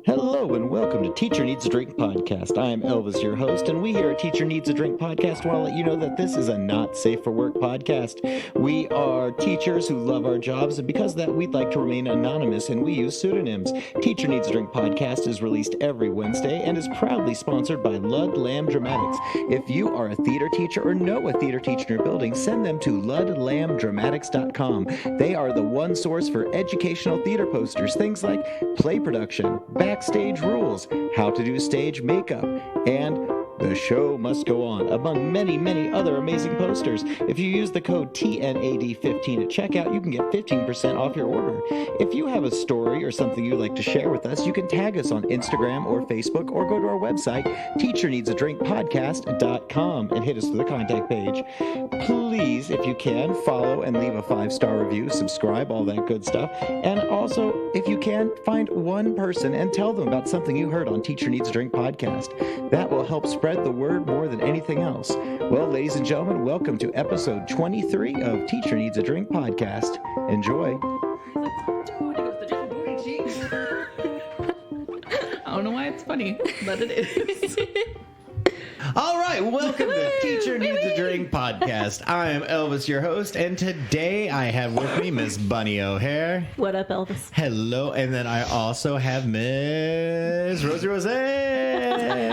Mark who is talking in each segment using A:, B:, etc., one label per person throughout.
A: Hello and welcome to Teacher Needs a Drink podcast. I am Elvis, your host, and we here at Teacher Needs a Drink podcast want to let you know that this is a not safe for work podcast. We are teachers who love our jobs, and because of that, we'd like to remain anonymous and we use pseudonyms. Teacher Needs a Drink podcast is released every Wednesday and is proudly sponsored by Lud Lamb Dramatics. If you are a theater teacher or know a theater teacher in your building, send them to ludlambdramatics.com. They are the one source for educational theater posters, things like play production, backstage rules, how to do stage makeup, and the show must go on, among many, many other amazing posters. If you use the code TNAD15 at checkout, you can get 15% off your order. If you have a story or something you'd like to share with us, you can tag us on Instagram or Facebook or go to our website, teacherneedsadrinkpodcast.com, and hit us through the contact page. Please, if you can, follow and leave a 5-star review, subscribe, all that good stuff. And also, if you can, find one person and tell them about something you heard on Teacher Needs a Drink podcast. That will help spread the word more than anything else. Well, ladies and gentlemen, welcome to episode 23 of Teacher Needs a Drink podcast. Enjoy.
B: I don't know why it's funny, but it is.
A: All right, welcome to Teacher Needs a Drink podcast. I am Elvis, your host, and today I have with me Miss Bunny O'Hare.
C: What up, Elvis?
A: Hello, and then I also have Miss Rosey.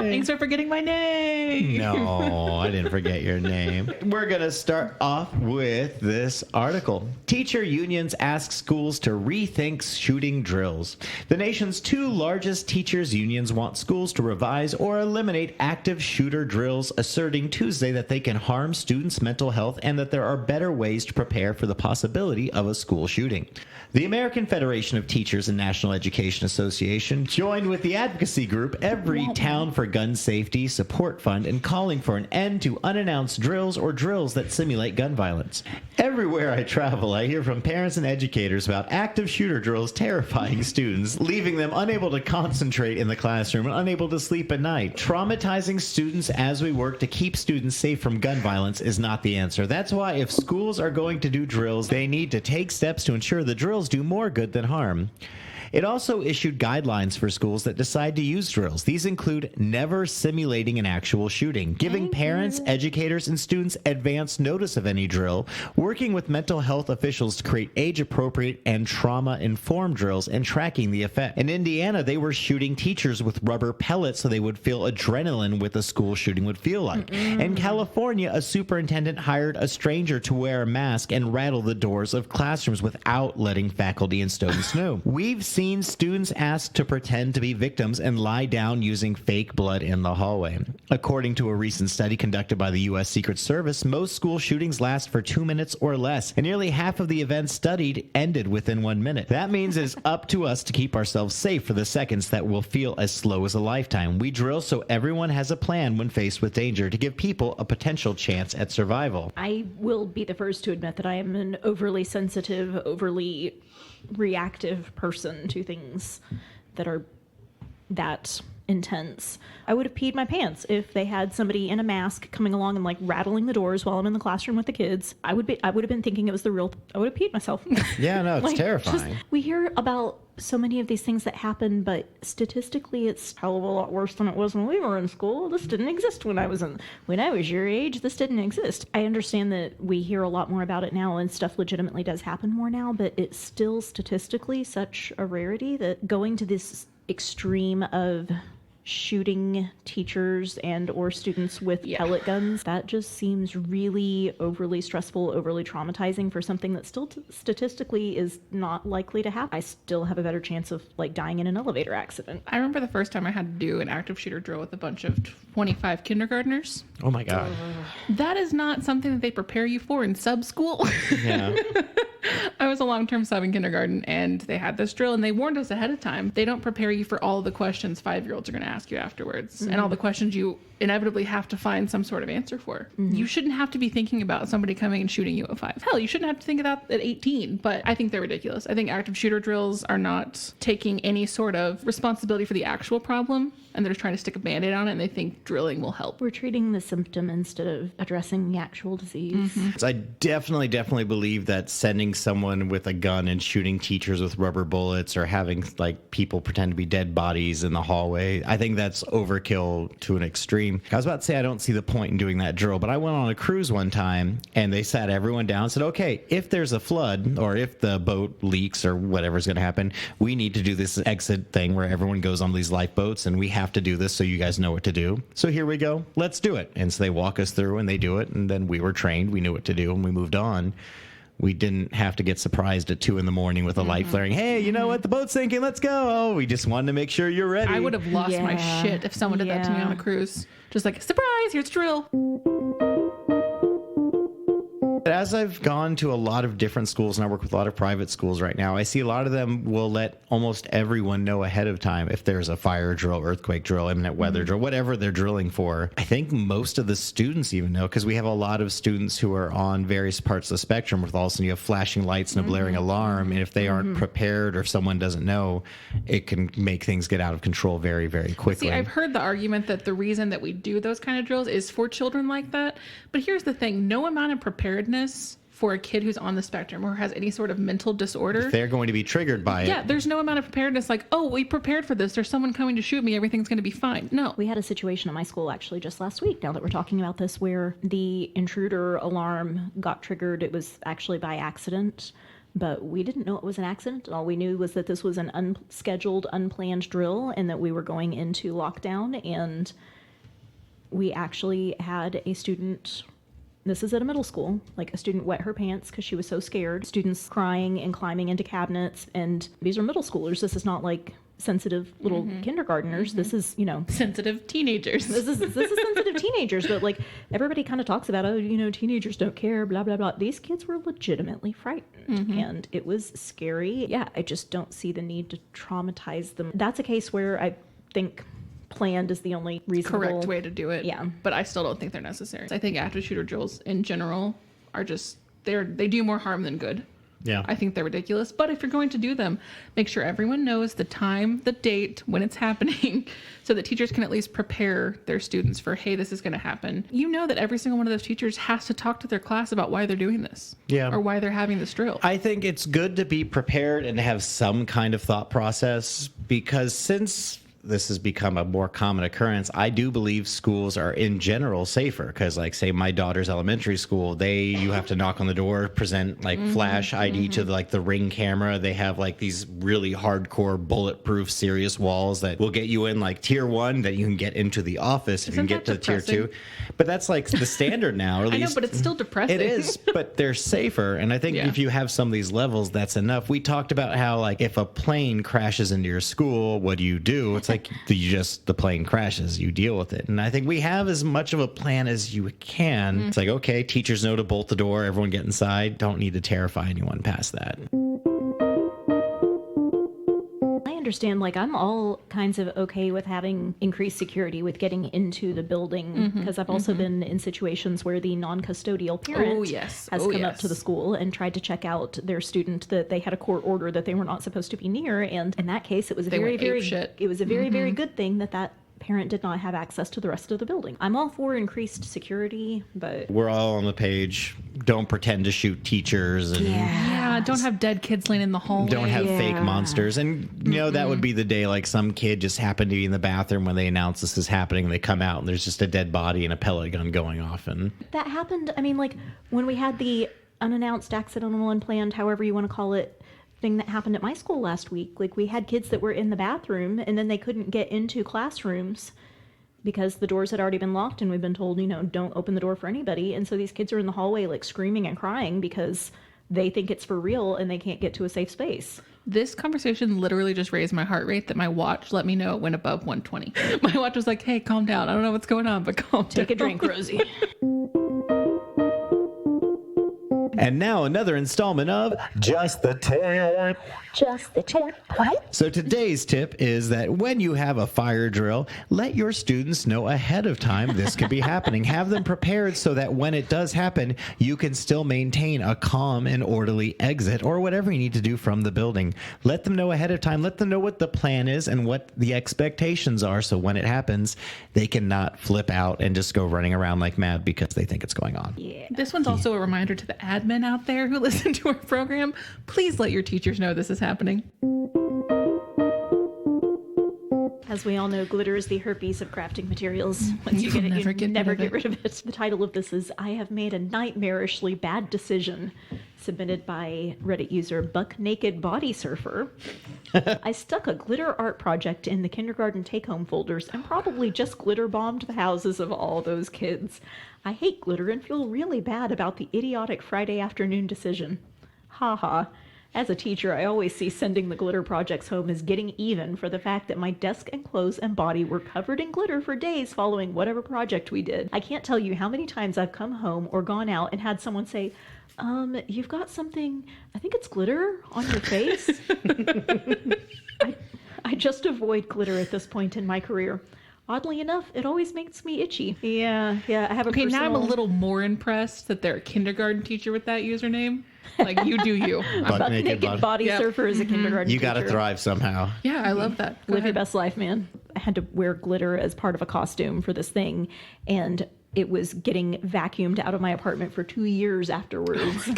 B: Thanks for forgetting my name.
A: No, I didn't forget your name. We're going to start off with this article. Teacher unions ask schools to rethink shooting drills. The nation's two largest teachers' unions want schools to revise or eliminate active shooter drills, asserting Tuesday that they can harm students' mental health and that there are better ways to prepare for the possibility of a school shooting. The American Federation of Teachers and National Education Association joined with the advocacy group Every Town for Gun Safety Support Fund in calling for an end to unannounced drills or drills that simulate gun violence. Everywhere I travel, I hear from parents and educators about active shooter drills terrifying students, leaving them unable to concentrate in the classroom and unable to sleep at night. Traumatizing students as we work to keep students safe from gun violence is not the answer. That's why if schools are going to do drills, they need to take steps to ensure the drills do more good than harm. It also issued guidelines for schools that decide to use drills. These include never simulating an actual shooting, giving parents, educators, and students advance notice of any drill, working with mental health officials to create age-appropriate and trauma-informed drills, and tracking the effect. In Indiana, they were shooting teachers with rubber pellets so they would feel adrenaline what a school shooting would feel like. In California, a superintendent hired a stranger to wear a mask and rattle the doors of classrooms without letting faculty and students know. We've seen students asked to pretend to be victims and lie down using fake blood in the hallway. According to a recent study conducted by the U.S. Secret Service, most school shootings last for 2 minutes or less, and nearly half of the events studied ended within 1 minute. That means it's up to us to keep ourselves safe for the seconds that will feel as slow as a lifetime. We drill so everyone has a plan when faced with danger to give people a potential chance at survival.
C: I will be the first to admit that I am an overly sensitive, overly reactive person to things that are that intense. I would have peed my pants if they had somebody in a mask coming along and like rattling the doors while I'm in the classroom with the kids. I would have been thinking it was the real. I would have peed myself.
A: Yeah, no, it's terrifying.
C: We hear about so many of these things that happen, but statistically, it's a hell of a lot worse than it was when we were in school. This didn't exist when I was your age. This didn't exist. I understand that we hear a lot more about it now, and stuff legitimately does happen more now, but it's still statistically such a rarity that going to this extreme of shooting teachers and or students with pellet guns, that just seems really overly stressful, overly traumatizing for something that still statistically is not likely to happen. I still have a better chance of like dying in an elevator accident.
B: I remember the first time I had to do an active shooter drill with a bunch of 25 kindergartners.
A: Oh my God.
B: That is not something that they prepare you for in sub school.
A: Yeah.
B: I was a long-term sub in kindergarten, and they had this drill, and they warned us ahead of time. They don't prepare you for all the questions 5-year-olds are going to ask you afterwards, and all the questions you inevitably have to find some sort of answer for. You shouldn't have to be thinking about somebody coming and shooting you at 5. Hell, you shouldn't have to think of that at 18, but I think they're ridiculous. I think active shooter drills are not taking any sort of responsibility for the actual problem, and they're just trying to stick a Band-Aid on it, and they think drilling will help.
C: We're treating the symptom instead of addressing the actual disease.
A: I definitely believe that sending getting someone with a gun and shooting teachers with rubber bullets or having like people pretend to be dead bodies in the hallway. I think that's overkill to an extreme. I was about to say I don't see the point in doing that drill, but I went on a cruise one time and they sat everyone down and said, okay, if there's a flood or if the boat leaks or whatever's going to happen, we need to do this exit thing where everyone goes on these lifeboats and we have to do this so you guys know what to do. So here we go. Let's do it. And so they walk us through and they do it. And then we were trained. We knew what to do and we moved on. We didn't have to get surprised at 2 a.m. with a light flaring. Hey, you know what? The boat's sinking. Let's go. Oh, we just wanted to make sure you're ready.
B: I would have lost my shit if someone did that to me on a cruise. Just like, surprise, here's drill.
A: As I've gone to a lot of different schools, and I work with a lot of private schools right now, I see a lot of them will let almost everyone know ahead of time if there's a fire drill, earthquake drill, imminent weather drill, whatever they're drilling for. I think most of the students even know, because we have a lot of students who are on various parts of the spectrum with all of a sudden you have flashing lights and a blaring alarm, and if they aren't prepared or if someone doesn't know, it can make things get out of control very, very quickly.
B: See, I've heard the argument that the reason that we do those kind of drills is for children like that. But here's the thing. No amount of preparedness for a kid who's on the spectrum or has any sort of mental disorder,
A: they're going to be triggered by it.
B: Yeah, there's no amount of preparedness like, oh, we prepared for this. There's someone coming to shoot me. Everything's going to be fine. No.
C: We had a situation at my school actually just last week, now that we're talking about this, where the intruder alarm got triggered. It was actually by accident, but we didn't know it was an accident. All we knew was that this was an unscheduled, unplanned drill and that we were going into lockdown. And we actually had a student... This is at a middle school, like a student wet her pants because she was so scared. Students crying and climbing into cabinets. And these are middle schoolers. This is not like sensitive little kindergartners. This is,
B: sensitive teenagers.
C: This is sensitive teenagers. But like everybody kind of talks about, teenagers don't care, blah, blah, blah. These kids were legitimately frightened and it was scary. Yeah, I just don't see the need to traumatize them. That's a case where I think planned is the only reasonable
B: correct way to do it.
C: Yeah.
B: But I still don't think they're necessary. I think active shooter drills in general are just, they do more harm than good.
A: Yeah.
B: I think they're ridiculous. But if you're going to do them, make sure everyone knows the time, the date, when it's happening, so that teachers can at least prepare their students for, hey, this is going to happen. You know that every single one of those teachers has to talk to their class about why they're doing this.
A: Yeah.
B: Or why they're having this drill.
A: I think it's good to be prepared and to have some kind of thought process, because since this has become a more common occurrence, I do believe schools are in general safer, because like say my daughter's elementary school, you have to knock on the door, present like flash ID to the Ring camera. They have like these really hardcore bulletproof serious walls that will get you in like tier 1 that you can get into the office if you can get to tier 2. But that's like the standard now, or at least.
B: I know, but it's still depressing.
A: It is, but they're safer. And I think if you have some of these levels, that's enough. We talked about how like if a plane crashes into your school, what do? It's like the plane crashes, you deal with it. And I think we have as much of a plan as you can. It's like, okay, teachers know to bolt the door, everyone get inside. Don't need to terrify anyone past that.
C: I understand, like I'm all kinds of okay with having increased security with getting into the building, because I've also been in situations where the non-custodial parent has come up to the school and tried to check out their student that they had a court order that they were not supposed to be near, and in that case it was a very very good thing that parent did not have access to the rest of the building. I'm all for increased security, but
A: we're all on the page. Don't pretend to shoot teachers. And
B: don't have dead kids laying in the hallway.
A: Don't have fake monsters. And, that would be the day like some kid just happened to be in the bathroom when they announce this is happening, and they come out and there's just a dead body and a pellet gun going off. And
C: that happened, I mean, like when we had the unannounced, accidental, unplanned, however you want to call it, thing that happened at my school last week. Like we had kids that were in the bathroom and then they couldn't get into classrooms because the doors had already been locked, and we've been told, don't open the door for anybody. And so these kids are in the hallway like screaming and crying because they think it's for real and they can't get to a safe space.
B: This conversation literally just raised my heart rate that my watch let me know it went above 120. My watch was like, hey, calm down. I don't know what's going on, but
C: Take a drink, Rosey.
A: And now another installment of Just the Tip.
D: Just the tip. What?
A: So today's tip is that when you have a fire drill, let your students know ahead of time this could be happening. Have them prepared so that when it does happen, you can still maintain a calm and orderly exit or whatever you need to do from the building. Let them know ahead of time. Let them know what the plan is and what the expectations are, so when it happens, they cannot flip out and just go running around like mad because they think it's going on.
C: Yeah.
B: This one's also a reminder to the admin admin out there who listen to our program, please let your teachers know this is happening.
C: As we all know, glitter is the herpes of crafting materials. Once you get it, you never get rid of it. The title of this is I Have Made a Nightmarishly Bad Decision, submitted by Reddit user Buck Naked Body Surfer. I stuck a glitter art project in the kindergarten take-home folders and probably just glitter bombed the houses of all those kids. I hate glitter and feel really bad about the idiotic Friday afternoon decision. Ha ha. As a teacher, I always see sending the glitter projects home as getting even for the fact that my desk and clothes and body were covered in glitter for days following whatever project we did. I can't tell you how many times I've come home or gone out and had someone say, you've got something, I think it's glitter on your face. I just avoid glitter at this point in my career. Oddly enough, it always makes me itchy. Yeah, I have a
B: Okay, now I'm a little more impressed that they're a kindergarten teacher with that username. Like, you do you.
A: Buck naked
C: body surfer is a kindergarten
A: You
C: teacher.
A: got to thrive somehow.
B: Yeah, I love that. Go
C: Live your
B: ahead.
C: best life, man. I had to wear glitter as part of a costume for this thing, and it was getting vacuumed out of my apartment for 2 years afterwards.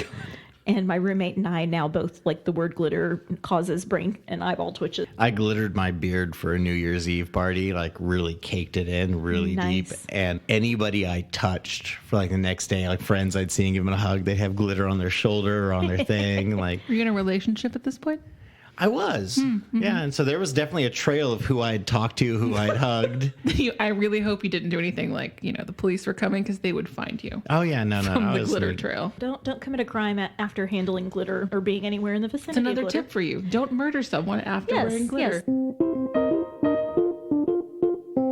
C: And my roommate and I now both like the word glitter causes brain and eyeball twitches.
A: I glittered my beard for a New Year's Eve party, like really caked it in really
C: Nice.
A: deep. And anybody I touched for like the next day, like friends I'd see and give them a hug, they'd have glitter on their shoulder or on their thing. Like
B: Are you in a relationship at this point?
A: I was. Yeah. And so there was definitely a trail of who I'd talked to, who I'd hugged.
B: I really hope you didn't do anything like, the police were coming because they would find you
A: Oh, yeah. No.
B: from
A: I
B: the
A: was
B: glitter trail.
C: Don't commit a crime after handling glitter or being anywhere in the vicinity
B: It's another
C: of glitter.
B: tip for you. Don't murder someone after
C: Yes,
B: wearing glitter.
C: yes.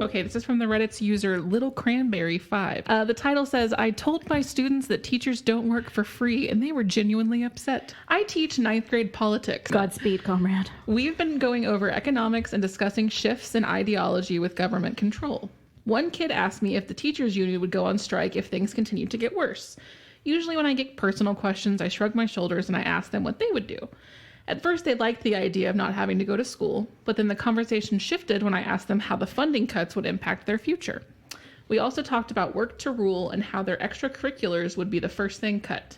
B: Okay, this is from the Reddit's user Little Cranberry 5. The title says, I told my students that teachers don't work for free, and they were genuinely upset. I teach 9th grade politics.
C: Godspeed, comrade.
B: We've been going over economics and discussing shifts in ideology with government control. One kid asked me if the teachers union would go on strike if things continued to get worse. Usually when I get personal questions, I shrug my shoulders and I ask them what they would do. At first, they liked the idea of not having to go to school, but then the conversation shifted when I asked them how the funding cuts would impact their future. We also talked about work to rule and how their extracurriculars would be the first thing cut.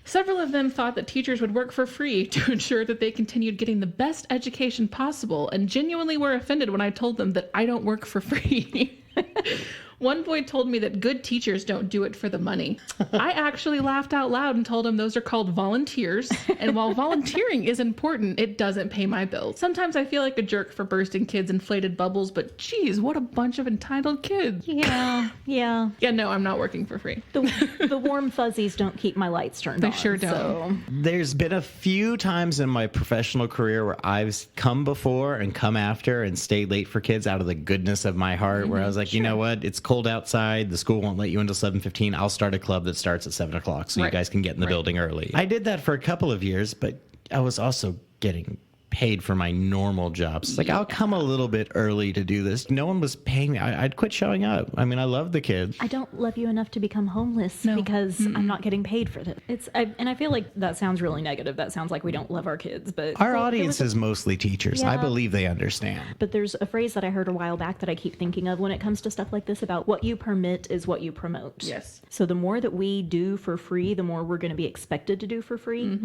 B: Several of them thought that teachers would work for free to ensure that they continued getting the best education possible, and genuinely were offended when I told them that I don't work for free. One boy told me that good teachers don't do it for the money. I actually laughed out loud and told him those are called volunteers. And while volunteering is important, it doesn't pay my bills. Sometimes I feel like a jerk for bursting kids' inflated bubbles, but geez, what a bunch of entitled kids.
C: Yeah.
B: Yeah, no, I'm not working for free.
C: The warm fuzzies don't keep my lights turned
B: They
C: on.
B: sure don't.
C: So.
A: There's been a few times in my professional career where I've come before and come after and stayed late for kids out of the goodness of my heart, where I was like, you know what? It's cold outside. The school won't let you until 7:15. I'll start a club that starts at 7 o'clock so you
B: Right.
A: guys can get in the building early. I did that for a couple of years, but I was also getting paid for my normal jobs. Like, I'll come a little bit early to do this. No one was paying me. I'd quit showing up. I mean, I love the kids.
C: I don't love you enough to become homeless because I'm not getting paid for this. And I feel like that sounds really negative. That sounds like we don't love our kids, but
A: Our
C: well,
A: audience is mostly teachers. I
C: Yeah.
A: believe they understand.
C: But there's a phrase that I heard a while back that I keep thinking of when it comes to stuff like this about what you permit is what you promote.
B: Yes.
C: So the more that we do for free, the more we're going to be expected to do for free.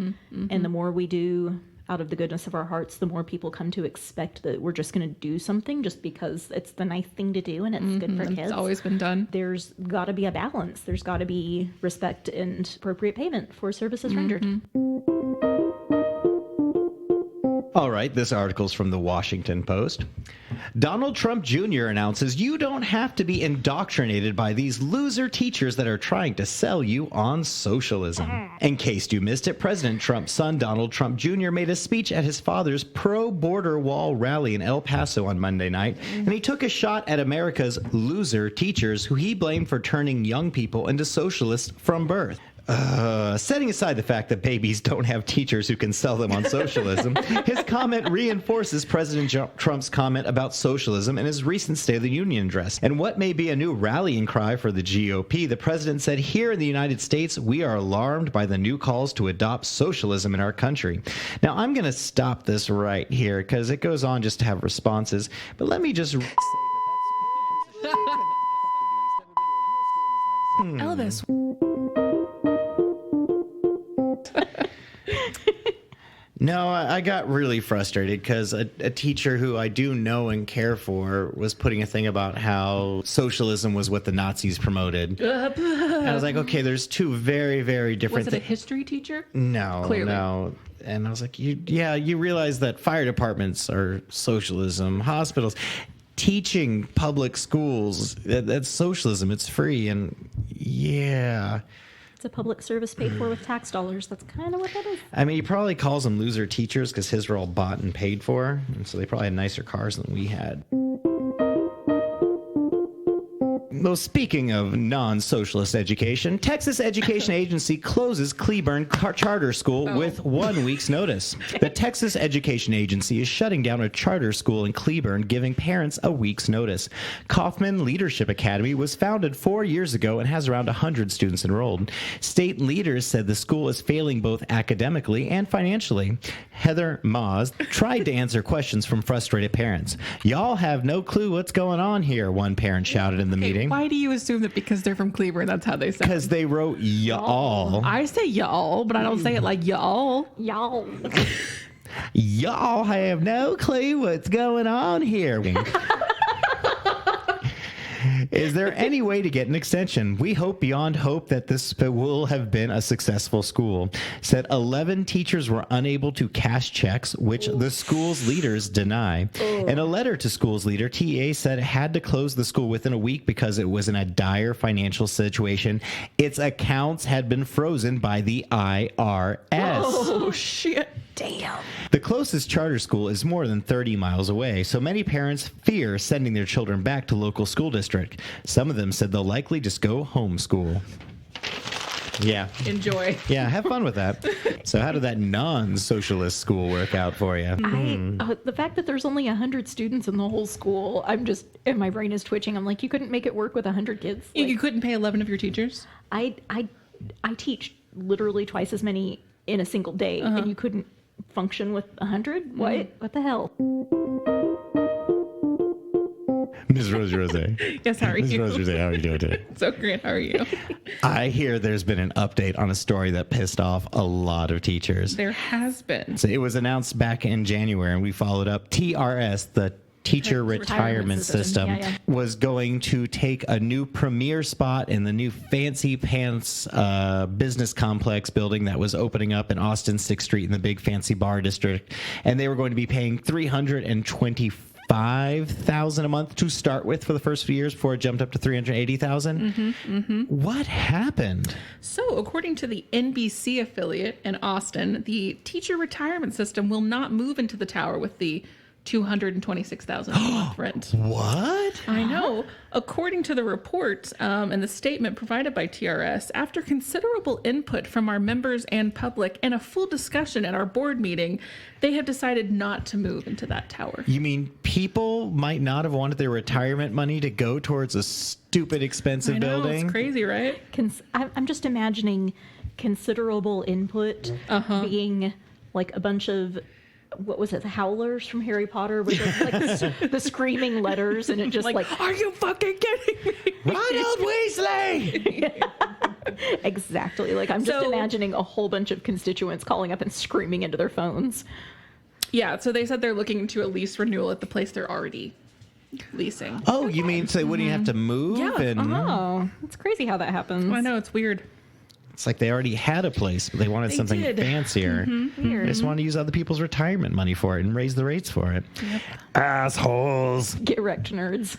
C: And the more we do out of the goodness of our hearts, the more people come to expect that we're just going to do something just because it's the nice thing to do and it's good for kids.
B: It's always been done.
C: There's got to be a balance. There's got to be respect and appropriate payment for services rendered.
A: All right, this article's from the Washington Post. Donald Trump Jr. announces you don't have to be indoctrinated by these loser teachers that are trying to sell you on socialism. In case you missed it, President Trump's son, Donald Trump Jr., made a speech at his father's pro-border wall rally in El Paso on Monday night, and he took a shot at America's loser teachers who he blamed for turning young people into socialists from birth. Setting aside the fact that babies don't have teachers who can sell them on socialism, his comment reinforces President Trump's comment about socialism in his recent State of the Union address. And what may be a new rallying cry for the GOP, the president said, here in the United States, we are alarmed by the new calls to adopt socialism in our country. Now, I'm going to stop this right here because it goes on just to have responses. But let me just say that
B: Elvis.
A: No, I got really frustrated because a teacher who I do know and care for was putting a thing about how socialism was what the Nazis promoted. And I was like, okay, there's two very, very different
B: Was it a history teacher?
A: No,
B: Clearly.
A: no. And I was like, you realize that fire departments are socialism, hospitals, teaching public schools, that's socialism. It's free. And yeah.
C: It's a public service paid for with tax dollars. That's kind of what that is.
A: I mean, he probably calls them loser teachers because his were all bought and paid for. And so they probably had nicer cars than we had. Well, speaking of non-socialist education, Texas Education Agency closes Cleburne Charter School with 1 week's notice. The Texas Education Agency is shutting down a charter school in Cleburne, giving parents a week's notice. Kaufman Leadership Academy was founded 4 years ago and has around 100 students enrolled. State leaders said the school is failing both academically and financially. Heather Maas tried to answer questions from frustrated parents. Y'all have no clue what's going on here, one parent shouted in the meeting.
B: Why do you assume that because they're from Cleburne, that's how they say it?
A: Because they wrote y'all.
B: I say y'all, but I don't say it like y'all.
C: Y'all.
A: Y'all have no clue what's going on here. Is there any way to get an extension? We hope beyond hope that this will have been a successful school. Said 11 teachers were unable to cash checks, which the school's leaders deny. In a letter to school's leader, TEA said it had to close the school within a week because it was in a dire financial situation. Its accounts had been frozen by the IRS.
B: Oh, shit.
C: Damn.
A: The closest charter school is more than 30 miles away, so many parents fear sending their children back to local school district. Some of them said they'll likely just go homeschool. Yeah.
B: Enjoy.
A: Yeah, have fun with that. So how did that non-socialist school work out for you?
C: The fact that there's only 100 students in the whole school, and my brain is twitching. I'm like, you couldn't make it work with 100 kids?
B: You couldn't pay 11 of your teachers?
C: I teach literally twice as many in a single day, and you couldn't function with 100? What? What the hell?
A: Ms. Rosey.
B: Yes, how are you?
A: Ms. Rosey, how are you doing today?
B: So great. How are you?
A: I hear there's been an update on a story that pissed off a lot of teachers.
B: There has been.
A: So it was announced back in January, and we followed up. TRS, the Teacher Retirement System, was going to take a new premier spot in the new Fancy Pants business complex building that was opening up in Austin 6th Street in the big fancy bar district. And they were going to be paying $325,000 a month to start with for the first few years before it jumped up to $380,000. What happened?
B: So, according to the NBC affiliate in Austin, the teacher retirement system will not move into the tower with the $226,000 a month rent.
A: What?
B: I know. According to the report and the statement provided by TRS, after considerable input from our members and public and a full discussion at our board meeting, they have decided not to move into that tower.
A: You mean people might not have wanted their retirement money to go towards a stupid, expensive building?
B: It's crazy, right?
C: I'm just imagining considerable input being like a bunch of, what was it, the Howlers from Harry Potter with the screaming letters, and it just like
B: are you fucking kidding me?
A: Ronald Weasley!
C: Exactly. Like, I'm just imagining a whole bunch of constituents calling up and screaming into their phones.
B: Yeah, so they said they're looking into a lease renewal at the place they're already leasing.
A: Oh, you mean so they wouldn't have to move?
B: Yeah,
C: Oh, it's crazy how that happens.
B: I know, it's weird.
A: It's like they already had a place, but they wanted something fancier. They just wanted to use other people's retirement money for it and raise the rates for it. Yep. Assholes.
C: Get wrecked, nerds.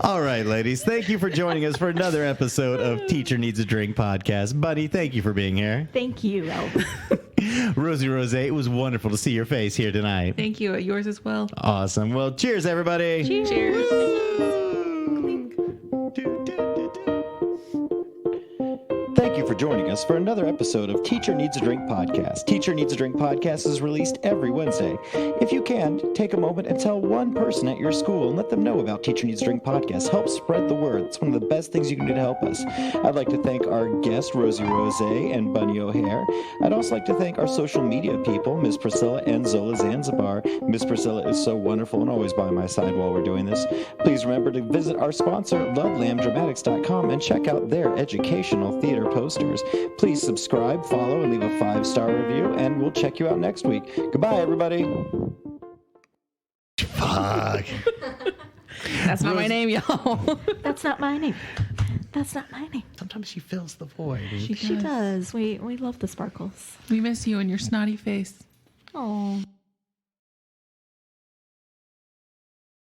A: All right, ladies. Thank you for joining us for another episode of Teacher Needs a Drink podcast. Buddy, thank you for being here.
C: Thank you, Albert.
A: Rosey, it was wonderful to see your face here tonight.
B: Thank you. Yours as well.
A: Awesome. Well, cheers, everybody.
B: Cheers.
A: Thank you for joining us for another episode of Teacher Needs a Drink podcast. Teacher Needs a Drink podcast is released every Wednesday. If you can, take a moment and tell one person at your school and let them know about Teacher Needs a Drink podcast. Help spread the word. It's one of the best things you can do to help us. I'd like to thank our guests, Rosey and Bunny O'Hare. I'd also like to thank our social media people, Miss Priscilla and Zola Zanzibar. Miss Priscilla is so wonderful and always by my side while we're doing this. Please remember to visit our sponsor, lovelambdramatics.com, and check out their educational theater posters. listeners. Please subscribe, follow, and leave a 5-star review, and we'll check you out next week. Goodbye, everybody. Fuck.
B: That's not my name, y'all.
C: That's not my name. That's not my name.
A: Sometimes she fills the void.
C: She does. We love the sparkles.
B: We miss you and your snotty face.
C: Oh.